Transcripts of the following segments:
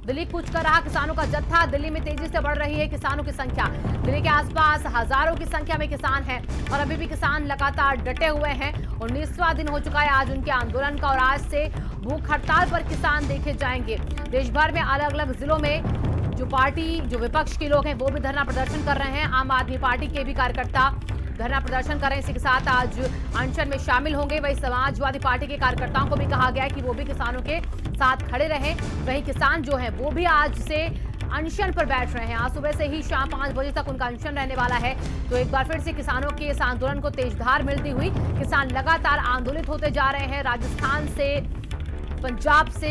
दिल्ली कूच कर रहा किसानों का जत्था। दिल्ली में तेजी से बढ़ रही है किसानों की संख्या। दिल्ली के आसपास हजारों की संख्या में किसान हैं और अभी भी किसान लगातार डटे हुए हैं। 19वां दिन हो चुका है आज उनके आंदोलन का और आज से भूख हड़ताल पर किसान देखे जाएंगे। देश भर में अलग अलग जिलों में जो विपक्ष के लोग हैं वो भी धरना प्रदर्शन कर रहे हैं। आम आदमी पार्टी के भी कार्यकर्ता धरना प्रदर्शन कर रहे हैं। इसी के साथ आज अनशन में शामिल होंगे। वहीं समाजवादी पार्टी के कार्यकर्ताओं को भी कहा गया है कि वो भी किसानों के साथ खड़े रहें। वहीं किसान जो हैं वो भी आज से अनशन पर बैठ रहे हैं। आज सुबह से ही शाम 5 बजे तक उनका अनशन रहने वाला है। तो एक बार फिर से किसानों के इस आंदोलन को तेजधार मिलती हुई किसान लगातार आंदोलित होते जा रहे हैं। राजस्थान से, पंजाब से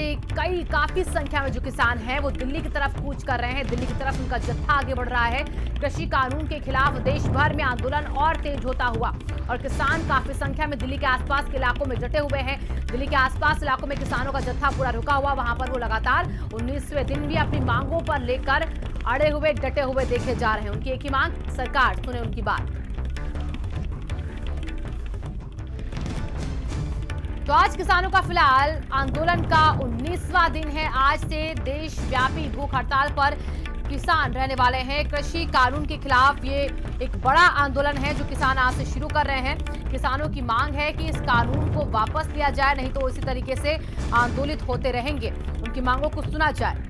काफी संख्या में जो किसान हैं वो दिल्ली की तरफ कूच कर रहे हैं। दिल्ली की तरफ उनका जत्था आगे बढ़ रहा है। कृषि कानून के खिलाफ देश भर में आंदोलन और तेज होता हुआ और किसान काफी संख्या में दिल्ली के आसपास के इलाकों में डटे हुए हैं। दिल्ली के आसपास इलाकों में किसानों का जत्था पूरा रुका हुआ, वहां पर वो लगातार 19वें दिन भी अपनी मांगों पर लेकर अड़े हुए डटे हुए देखे जा रहे हैं। उनकी एक ही मांग, सरकार सुने उनकी बात। तो आज किसानों का फिलहाल आंदोलन का 19वां दिन है। आज से देशव्यापी भूख हड़ताल पर किसान रहने वाले हैं। कृषि कानून के खिलाफ ये एक बड़ा आंदोलन है जो किसान आज से शुरू कर रहे हैं। किसानों की मांग है कि इस कानून को वापस लिया जाए, नहीं तो इसी तरीके से आंदोलित होते रहेंगे। उनकी मांगों को सुना जाए।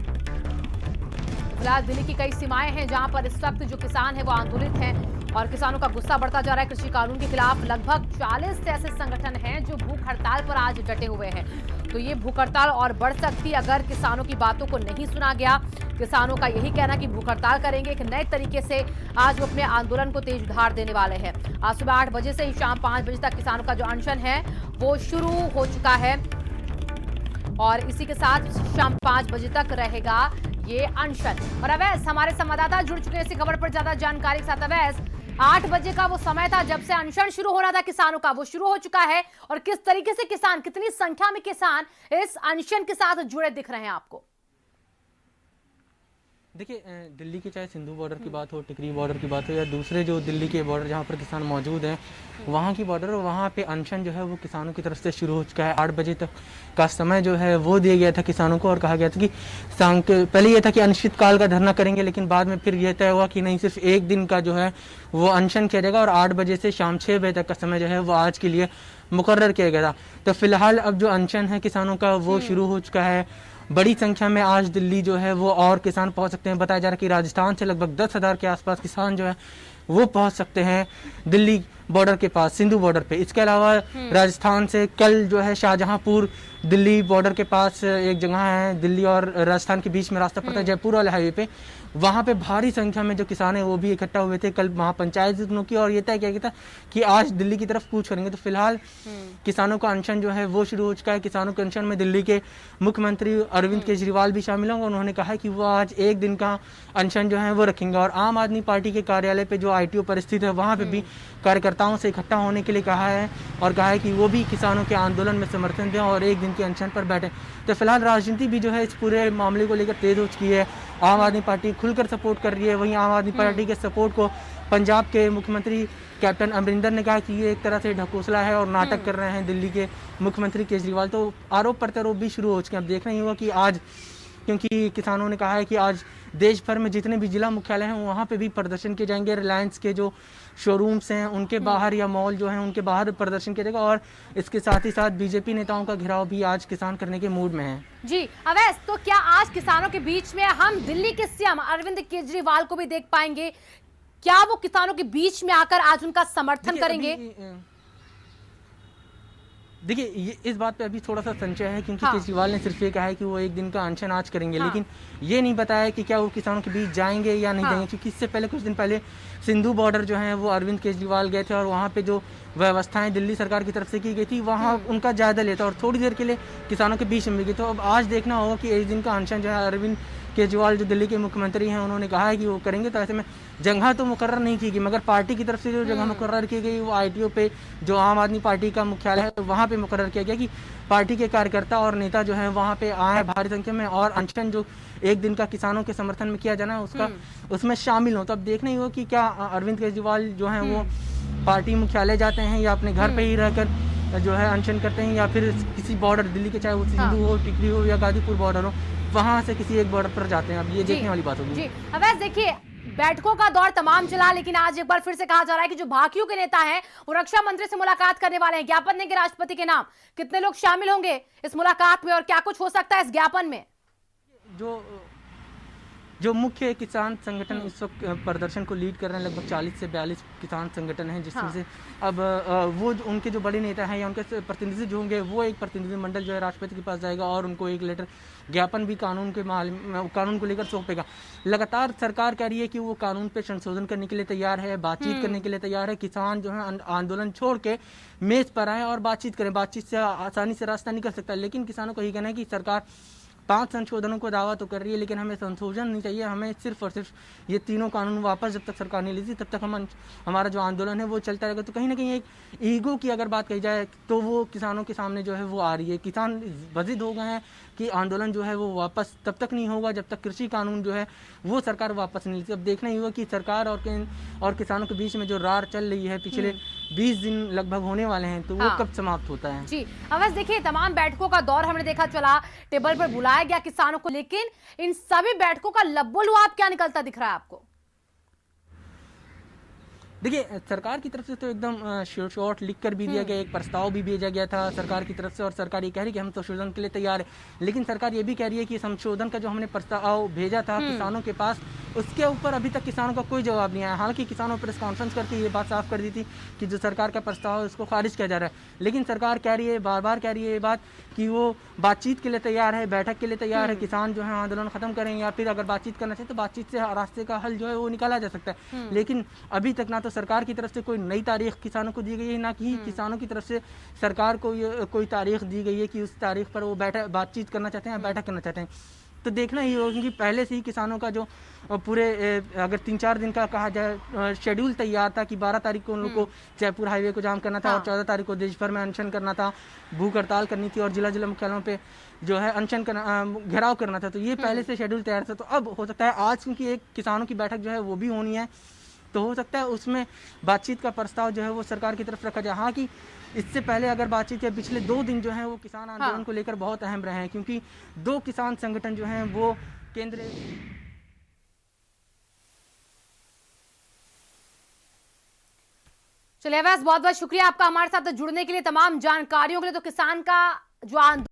फिलहाल दिल्ली की कई सीमाएं हैं जहां पर इस वक्त जो किसान है वो आंदोलित हैं और किसानों का गुस्सा बढ़ता जा रहा है। कृषि कानून के खिलाफ लगभग 40 ऐसे संगठन हैं जो भूख हड़ताल पर आज डटे हुए हैं। तो ये भूख हड़ताल और बढ़ सकती अगर किसानों की बातों को नहीं सुना गया। किसानों का यही कहना कि भूख हड़ताल करेंगे। एक नए तरीके से आज वो अपने आंदोलन को तेज धार देने वाले हैं। आज सुबह 8 बजे से ही शाम 5 बजे तक किसानों का जो अनशन है वो शुरू हो चुका है और इसी के साथ शाम 5 बजे तक रहेगा ये अनशन। और अवैस हमारे संवाददाता जुड़ चुके हैं इसी खबर पर ज्यादा जानकारी के साथ। अवैस, 8 बजे का वो समय था जब से अनशन शुरू हो रहा था किसानों का, वो शुरू हो चुका है और किस तरीके से किसान, कितनी संख्या में किसान इस अनशन के साथ जुड़े दिख रहे हैं आपको? देखिए, दिल्ली के चाहे सिंधु बॉर्डर की बात हो, टिकरी बॉर्डर की बात हो या दूसरे जो दिल्ली के बॉर्डर जहाँ पर किसान मौजूद हैं वहाँ की बॉर्डर, वहाँ पे अनशन जो है वो किसानों की तरफ से शुरू हो चुका है। 8 बजे तक का समय जो है वो दिया गया था किसानों को और कहा गया था कि पहले ये था कि अनिश्चितकाल का धरना करेंगे, लेकिन बाद में फिर यह तय हुआ कि नहीं, सिर्फ एक दिन का जो है वो अनशन किया जाएगा और 8 बजे से शाम 6 बजे तक का समय जो है वो आज के लिए मुकर्रर किया गया था। तो फिलहाल अब जो अनशन है किसानों का वो शुरू हो चुका है। बड़ी संख्या में आज दिल्ली जो है वो और किसान पहुंच सकते हैं। बताया जा रहा है कि राजस्थान से लगभग 10,000 के आसपास किसान जो है वो पहुंच सकते हैं दिल्ली बॉर्डर के पास, सिंधु बॉर्डर पे। इसके अलावा राजस्थान से कल जो है शाहजहांपुर दिल्ली बॉर्डर के पास एक जगह है, दिल्ली और राजस्थान के बीच में रास्ता पड़ता है जयपुर वाले हाईवे पे, वहाँ पे भारी संख्या में जो किसान है वो भी इकट्ठा हुए थे। कल वहाँ पंचायत की और ये तय किया गया था कि आज दिल्ली की तरफ कूच करेंगे। तो फिलहाल किसानों का अनशन जो है वो शुरू हो चुका है। किसानों के अनशन में दिल्ली के मुख्यमंत्री अरविंद केजरीवाल भी शामिल होंगे। उन्होंने कहा है कि वो आज एक दिन का अनशन जो है वो रखेंगे और आम आदमी पार्टी के कार्यालय पे जो ITO पर स्थित है वहाँ पे भी कार्यकर्ताओं से इकट्ठा होने के लिए कहा है और कहा है कि वो भी किसानों के आंदोलन में समर्थन दें और एक दिन के अनशन पर बैठे। तो फिलहाल राजनीति भी जो है इस पूरे मामले को लेकर तेज हो चुकी है। आम आदमी पार्टी खुलकर सपोर्ट कर रही है। वहीं आम आदमी पार्टी के सपोर्ट को पंजाब के मुख्यमंत्री कैप्टन अमरिंदर ने कहा कि ये एक तरह से ढकोसला है और नाटक कर रहे हैं दिल्ली के मुख्यमंत्री केजरीवाल। तो आरोप प्रत्यारोप भी शुरू हो चुके हैं। अब देखना ही होगा कि आज, क्योंकि किसानों ने कहा है कि आज देश भर में जितने भी जिला मुख्यालय हैं वहाँ पे भी प्रदर्शन किए जाएंगे। रिलायंस के जो शोरूम्स हैं उनके बाहर या मॉल जो हैं उनके बाहर प्रदर्शन किया जाएगा और इसके साथ ही साथ बीजेपी नेताओं का घेराव भी आज किसान करने के मूड में है। जी अवैस, तो क्या आज किसानों के बीच में हम दिल्ली के सीएम अरविंद केजरीवाल को भी देख पाएंगे? क्या वो किसानों के बीच में आकर आज उनका समर्थन करेंगे? देखिए, इस बात पे अभी थोड़ा सा संशय है क्योंकि केजरीवाल ने सिर्फ ये कहा है कि वो एक दिन का अनशन आज करेंगे, लेकिन ये नहीं बताया कि क्या वो किसानों के बीच जाएंगे या नहीं जाएंगे। क्योंकि इससे पहले कुछ दिन पहले सिंधु बॉर्डर जो है वो अरविंद केजरीवाल गए थे और वहाँ पे जो व्यवस्थाएं दिल्ली सरकार की तरफ से की गई थी वहाँ उनका जायजा लेता और थोड़ी देर के लिए किसानों के बीच में गई। तो अब आज देखना होगा कि एक दिन का अनशन जो है अरविंद केजरीवाल जो दिल्ली के मुख्यमंत्री हैं उन्होंने कहा है कि वो करेंगे। तो ऐसे में जगह तो मुकर्रर नहीं की गई, मगर पार्टी की तरफ से जो जगह मुकर्रर की गई वो ITO पे जो आम आदमी पार्टी का मुख्यालय है वहाँ पे मुकर्रर किया गया कि पार्टी के कार्यकर्ता और नेता जो हैं वहाँ पे आए भारी संख्या में और अनशन जो एक दिन का किसानों के समर्थन में किया जाना है उसका उसमें शामिल हो। तो अब देखना ही हो कि क्या अरविंद केजरीवाल जो हैं वो पार्टी मुख्यालय जाते हैं या अपने घर पे ही रहकर जो है अनशन करते हैं या फिर किसी बॉर्डर दिल्ली के, चाहे वो सिंधु हो, टिकरी हो या गाजीपुर बॉर्डर हो, वहाँ से किसी एक बॉर्डर पर जाते हैं। अब ये जी, देखने वाली बात होगी। जी अवैध देखिए, बैठकों का दौर तमाम चला, लेकिन आज एक बार फिर से कहा जा रहा है कि जो भाकियों के नेता हैं वो रक्षा मंत्री से मुलाकात करने वाले हैं, ज्ञापन देंगे राष्ट्रपति के नाम। कितने लोग शामिल होंगे इस मुलाकात में और क्या कुछ हो सकता है इस ज्ञापन में? जो जो मुख्य किसान संगठन इस वक्त प्रदर्शन को लीड कर रहे हैं, लगभग 40 से 42 किसान संगठन हैं, जिसमें हाँ। से अब वो उनके जो बड़े नेता हैं या उनके प्रतिनिधि जो होंगे, वो एक प्रतिनिधिमंडल जो है राष्ट्रपति के पास जाएगा और उनको एक लेटर ज्ञापन भी कानून को लेकर सौंपेगा। लगातार सरकार कह रही है कि वो कानून पे संशोधन करने के लिए तैयार है, बातचीत करने के लिए तैयार है। किसान जो है आंदोलन छोड़ के मेज पर आए और बातचीत करें। बातचीत से आसानी से रास्ता निकल सकता है, लेकिन किसानों को यही कहना है कि सरकार 5 संशोधनों को दावा तो कर रही है, लेकिन हमें संशोधन नहीं चाहिए। हमें सिर्फ और सिर्फ ये तीनों कानून वापस जब तक सरकार नहीं लेती, तब तक हमारा जो आंदोलन है वो चलता रहेगा। तो कहीं ना कहीं एक ईगो की अगर बात कही जाए तो वो किसानों के सामने जो है वो आ रही है। किसान बजिद हो गए हैं कि आंदोलन जो है वो वापस तब तक नहीं होगा जब तक कृषि कानून जो है वो सरकार वापस नहीं लेती। अब देखना ही होगा कि सरकार और किसानों के बीच में जो रार चल रही है पिछले 20 दिन लगभग होने वाले हैं, तो वो कब समाप्त होता है। जी अवैध देखिए, तमाम बैठकों का दौर हमने देखा चला, टेबल पर बुलाया गया किसानों को, लेकिन इन सभी बैठकों का लब्बो-लुआब क्या निकलता दिख रहा है आपको? देखिए, सरकार की तरफ से तो एकदम शॉर्ट लिख कर भी दिया गया, एक प्रस्ताव भी भेजा गया था सरकार की तरफ से, और सरकार ये कह रही है कि हम संशोधन के लिए तैयार है। लेकिन सरकार ये भी कह रही है कि संशोधन का जो हमने प्रस्ताव भेजा था किसानों के पास, उसके ऊपर अभी तक किसानों का कोई जवाब नहीं आया। हालांकि किसानों प्रेस कॉन्फ्रेंस करके ये बात साफ कर दी थी कि जो सरकार का प्रस्ताव है उसको खारिज किया जा रहा है, लेकिन सरकार कह रही है, बार बार कह रही है ये बात कि वो बातचीत के लिए तैयार है, बैठक के लिए तैयार है। किसान जो है आंदोलन खत्म करें या फिर अगर बातचीत करना चाहे तो बातचीत से रास्ते का हल जो है वो निकाला जा सकता है। लेकिन अभी तक ना तो सरकार की तरफ से कोई नई तारीख किसानों को दी गई है, ना कि किसानों की तरफ से सरकार को कोई तारीख दी गई है कि उस तारीख पर वो बातचीत करना चाहते हैं या बैठक करना चाहते हैं। तो देखना ही होगा, क्योंकि पहले से ही किसानों का जो पूरे अगर 3-4 दिन का कहा जाए शेड्यूल तैयार था कि 12 तारीख को उन लोग को जयपुर हाईवे को जाम करना था और 14 तारीख को देश भर में अनशन करना था, भूख हड़ताल करनी थी और जिला मुख्यालयों पे जो है अनशन करना, घेराव करना था। तो ये पहले से शेड्यूल तैयार था। तो अब हो सकता है आज, क्योंकि एक किसानों की बैठक जो है वो भी होनी है, तो हो सकता है उसमें बातचीत का प्रस्ताव जो है वो सरकार की तरफ रखा जाए। हाँ, कि इससे पहले अगर बातचीत है, पिछले 2 दिन जो है वो किसान आंदोलन को लेकर बहुत अहम रहे हैं, क्योंकि 2 किसान संगठन जो हैं वो केंद्र। चलिए अवैध, बहुत बहुत शुक्रिया आपका हमारे साथ जुड़ने के लिए, तमाम जानकारियों के लिए। तो किसान का जो